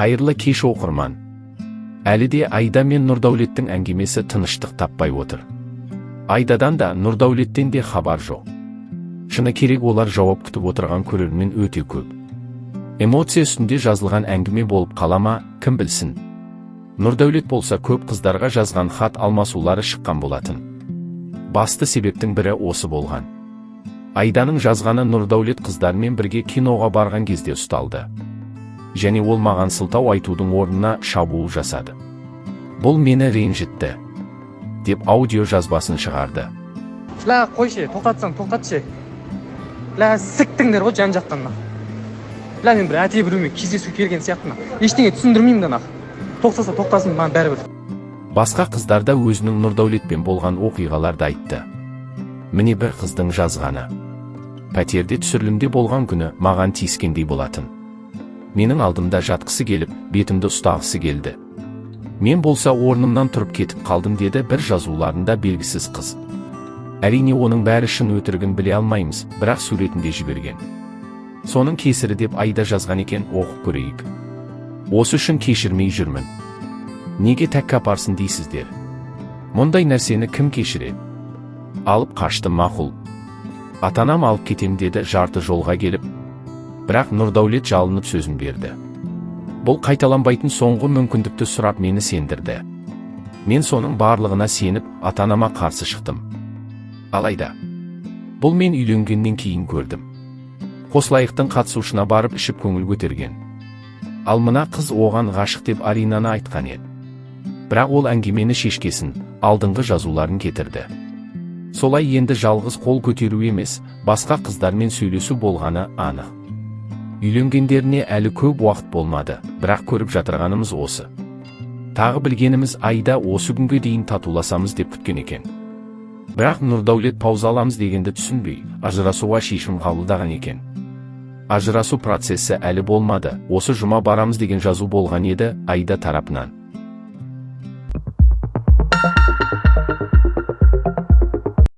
Қайырлы кеш оқырман. Әлі де Айда мен Нұрдәулеттің әңгімесі тыныштық таппай отыр. Айдадан да Нұрдәулеттен де хабар жоқ. Шыны керек олар жауап күтіп отырған көрермен өте көп. Эмоция үстінде жазылған әңгіме болып қалама, кім білсін. Нұрдәулет болса көп қыздарға жазған хат алмасулары шыққан болатын. Басты себептің бірі осы болған. Айданың жазғаны Нұрдәулет қыздармен бірге киноға барған кезде ұсталды. Және ол маған сылтау айтудың орнына шабуыл жасады. Бұл мені ренжітті, деп аудио жазбасын шығарды. Ла қойшы, тоқтатсаң тоқтатшы. Ла сіктіңдер ғой жан-жақтан. Ла мен бір әдейі біреумен кездесу келген сияқтымын. Ештеңе түсіндірмеймін да. Тоқтаса тоқтасын, маған бәрібір. Басқа қыздар да өзінің Нұрдәулетпен болған оқиғаларды айтты. Міне бір қыздың жазғаны. Пәтерде түсірілімде болған күні маған тиіскендей болатын. Менің алдымда жатқысы келіп, бетімді ұстағысы келді. Мен болса орнымнан тұрып кетіп қалдым деді бір жазуларында белгісіз қыз. Әрине оның бәрі шын өтірігін біле алмаймыз, бірақ суретінде жіберген. Соның кесірі деп Айда жазған екен, оқып көрейік. Осы үшін кешірмей жүрмін. Неге тәкаппарсың дейсіздер? Мұндай нәрсені кім кешіреді? Алып қашты мақұл. Атанам алып кетем деді жарты жолға келіп. Бірақ Нұрдәулет жалынып сөзін берді. Бұл қайталанбайтын соңғы мүмкіндікті сұрап мені сендірді. Мен соның барлығына сеніп, атанама қарсы шықтым. Алайда, бұл мен үйленгеннен кейін көрдім. Қослайықтың қатысушына барып ішіп көңіл көтерген. Ал мына қыз оған ғашық деп Аринаны айтқан еді. Бірақ ол әңгімені шешкесін, алдыңғы жазуларын кетірді. Солай енді жалғыз қол көтеру емес, басқа қыздармен сөйлесу болғаны анық. Үйленгендеріне әлі көп уақыт болмады, бірақ көріп жатырғанымыз осы. Тағы білгеніміз Айда осы күнге дейін татуласамыз деп күткен екен. Бірақ Нұрдәулет пауза аламыз дегенді түсінбей, ажырасуға шешім қабылдаған екен. Ажырасу процесі әлі болмады, осы жұма барамыз деген жазу болған еді Айда тарапынан.